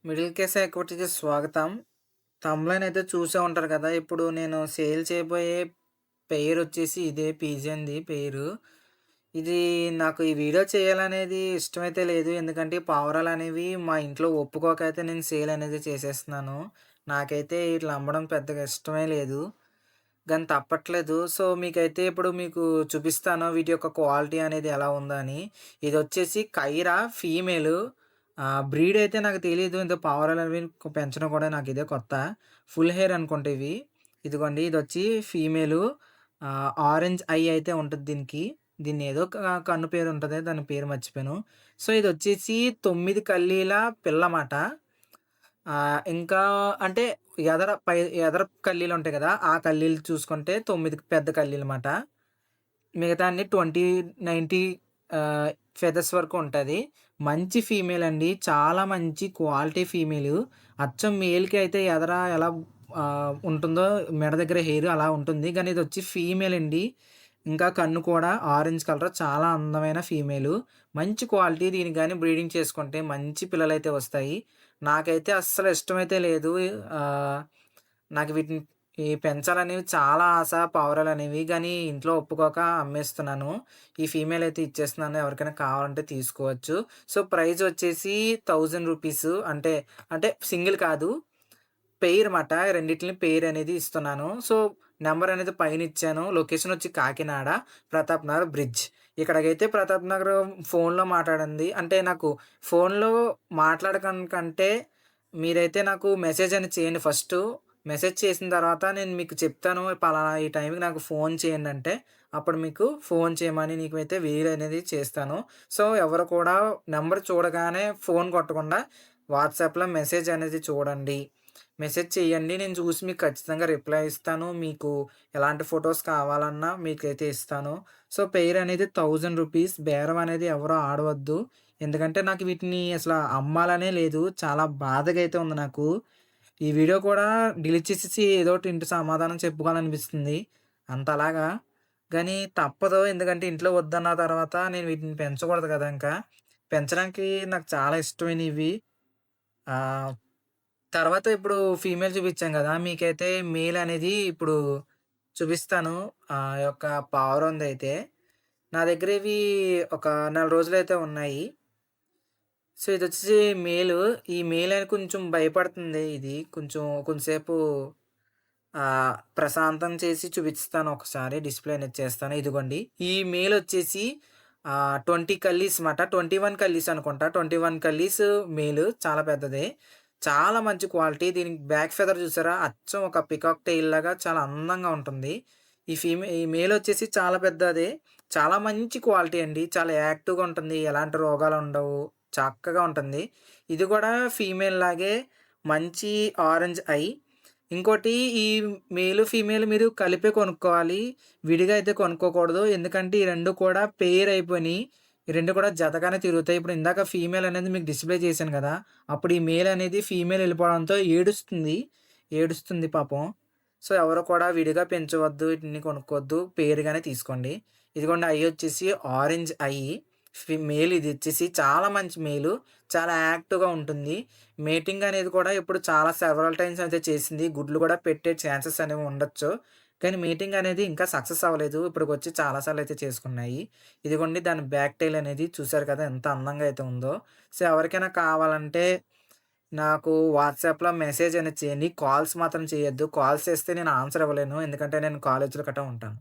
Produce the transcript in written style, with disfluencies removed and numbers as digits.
Middle class ఎక్విటీకి స్వాగతం. తమ్ములైన అయితే చూసే ఉంటారు కదా! ఇప్పుడు నేను సేల్ చేయబోయే పెయిరొచ్చేసి ఇదే పిజియన్‌ది పెయిరు. ఇది నాకు ఈ వీడియో చేయాలనేది ఇష్టమైతే లేదు. ఎందుకంటే ఈ పావురాలనేవి మా ఇంట్లో ఒప్పుకోకైతే నేను సేల్ అనేది చేసేస్తున్నాను. నాకైతే ఇట్లా అమ్మడం పెద్దగా ఇష్టమే లేదు. గానీ తప్పట్లేదు. సో, మీకైతే ఇప్పుడు మీకు చూపిస్తాను వీటి యొక్క క్వాలిటీ అనేది ఎలా ఉందా అని. ఇదొచ్చేసి కైరా ఫీమేలు. బ్రీడ్ అయితే నాకు తెలీదు. ఇంత పావురాలవి పెంచడం కూడా నాకిదే కొత్త. ఫుల్ హెయిర్ అనుకుంటా ఇవి. ఇదిగోండి ఇదొచ్చి ఫీమేలు. ఆరెంజ్ ఐ అయితే ఉంటది దీనికి. దీన్నేదో కన్ను పేరుంటది. దాని పేరు మర్చిపోయాను. సో, ఇదొచ్చేసి 9 కల్లీల పిల్లమాట. ఇంకా అంటే ఎదర కల్లీలుంటాయి గదా! ఆ కల్లీలు చూసుకుంటే 9 పెద్ద కల్లీలమాట. మిగతా అన్ని 20, 90 ఆహ్, ఫెదర్స్ వరకు ఉంటది. మంచి ఫీమేల్ అండి. చాలా మంచి క్వాలిటీ ఫీమేలు. అచ్చం మేల్‌కి అయితే ఎదర ఎలా ఉంటుందో మెడ దగ్గర హెయిర్ అలా ఉంటుంది. కానీ ఇదొచ్చి ఫీమేల్ అండి. ఇంకా కన్ను కూడా ఆరెంజ్ కలర్ చాలా అందమైన ఫీమేలు. మంచి క్వాలిటీ దీనికి గాని బ్రీడింగ్ చేసుకుంటే మంచి పిల్లలైతే వస్తాయి. నాకైతే అస్సలు ఇష్టమైతే లేదు. ఆహ్, నాకు వీటిని పెంచాలనేవి చాలా ఆశ పావురాలనేవి. గానీ ఇంట్లో ఒప్పుకోక అమ్మేస్తున్నాను. ఈ ఫీమేల్ అయితే ఇచ్చేస్తున్నాను. ఎవరికైనా కావాలంటే తీసుకోవచ్చు. సో, ప్రైజ్ వచ్చేసి రూ. 1000 అంటే సింగిల్ కాదు. పెయిర్ మాట. రెండిటిలిని పెయిర్ అనేది ఇస్తున్నాను. సో, నంబర్ అనేది పైనిచ్చాను. లొకేషన్ వచ్చి కాకినాడ, ప్రతాప్ నగర్ బ్రిడ్జ్. ఇక్కడికైతే ప్రతాప్ నగర్ ఫోన్‌లో మాట్లాడండి. అంటే నాకు ఫోన్‌లో మాట్లాడడం కంటే మీరైతే నాకు మెసేజ్ అనేది చేయండి ఫస్టు. మెసేజ్ చేసిన తర్వాత నేను మీకు చెప్తాను. పలానా ఈ టైంకి నాకు ఫోన్ చేయండంటే, అప్పుడు మీకు ఫోన్ చేయమని నీకైతే వీలనేది చేస్తాను. సో, ఎవరు కూడా నంబర్ చూడగానే ఫోన్ కొట్టకుండా వాట్సాప్‌లో మెసేజ్ అనేది చూడండి. మెసేజ్ చేయండి. నేను చూసి మీకు ఖచ్చితంగా రిప్లై ఇస్తాను. మీకు ఎలాంటి ఫోటోస్ కావాలన్నా మీకైతే ఇస్తాను. సో, పెయిర్ అనేది రూ. 1000 బేరం అనేది ఎవరు ఆడవద్దు. ఎందుకంటే నాకు వీటిని అసల అమ్మాలనే లేదు. చాలా బాధగా అయితే ఉంది నాకు. ఈ వీడియో కూడా డిలీట్ చేసేసి ఏదోటి ఇంటి సమాధానం చెప్పుకోవాలనిపిస్తుంది. అంతలాగా. గానీ తప్పదు. ఎందుకంటే ఇంట్లో వద్దన్న తర్వాత నేను వీటిని పెంచకూడదు కదా! ఇంకా. పెంచడానికి నాకు చాలా ఇష్టమైనవి. ఆహ్ తర్వాత ఇప్పుడు ఫీమేల్ చూపిచ్చాం గదా! మీకైతే మేల్ అనేది ఇప్పుడు చూపిస్తాను. యొక్క పావురందయితే. నా దగ్గర ఇవి ఒక నెల రోజులైతే ఉన్నాయి. సో, ఇదొచ్చేసి మేలు. ఈ మేల్ అని కొంచెం భయపడుతుంది ఇది. కొంసేపు ప్రశాంతం చేసి చూపిస్తాను ఒకసారి. డిస్‌ప్లే అనేది చేస్తాను. ఇదిగోండి. ఈ మేలొచ్చేసి 20 కల్లీస్ మాట. 21 కల్లీస్ అనుకుంటా. 21 కల్లీస్ మేలు. చాలా పెద్దదే. చాలా మంచి క్వాలిటీ. దీనికి బ్యాక్ ఫెదర్ చూసారా? అచ్చం ఒక పికాక్ టెయిల్ లాగా చాలా అందంగా ఉంటుంది. ఈ మేలొచ్చేసి చాలా పెద్దది. చాలా మంచి క్వాలిటీ అండి. చాలా యాక్టివ్‌గా ఉంటుంది. ఎలాంటి రోగాలుండవు. చక్కగా ఉంటుంది. ఇది గూడా ఫీమేల్ లాగే మంచి ఆరెంజ్ ఐ. ఇంకోటి ఈ మేలు, ఫీమేల్ మీరు కలిపే కొనుక్కోవాలి. విడిగా అయితే కొనుక్కోకూడదు. ఎందుకంటే ఈ 2 కూడా పెయిర్ అయిపోయినియి. ఈ 2 కూడా జతగానే తిరుగుతాయి. ఇప్పుడు ఇందాక ఫీమేల్ అనేది మీకు డిస్‌ప్లే చేశాను గదా! అప్పుడు ఈ మేల్ అనేది ఫీమేల్ ఎళ్ళిపోవడంతో ఏడుస్తుంది. ఏడుస్తుంది పాపం. సో, ఎవరు కూడా విడిగా పెంచవద్దు. ఈటిని కొనుక్కోవద్దు. పెయిర్‌గానే తీసుకోండి. ఇదిగోండి ఐ వచ్చేసి ఆరెంజ్ ఐ. మేల్ ఇదొచ్చేసి చాలా మంచి మేలు. చాలా యాక్టివ్‌గా ఉంటుంది. మేటింగ్ అనేది కూడా ఇప్పుడు చాలా సెవరల్ టైమ్స్ అయితే చేసింది. గుడ్లు కూడా పెట్టే ఛాన్సెస్ అనేవి ఉండొచ్చు. కానీ మీటింగ్ అనేది ఇంకా సక్సెస్ అవ్వలేదు. ఇప్పటికొచ్చి చాలా సార్లు అయితే చేసుకున్నాయి. ఇదిగోండి దాని బ్యాక్ టెయిల్ అనేది చూసారు కదా! ఎంత అందంగా అయితే ఉందో. సో, ఎవరికైనా కావాలంటే నాకు వాట్సాప్‌లో మెసేజ్ అనేది చేయండి. కాల్స్ మాత్రం చేయొద్దు. కాల్స్ చేస్తే నేను ఆన్సర్ ఇవ్వలేను. ఎందుకంటే నేను కాలేజీలో గట్టా ఉంటాను.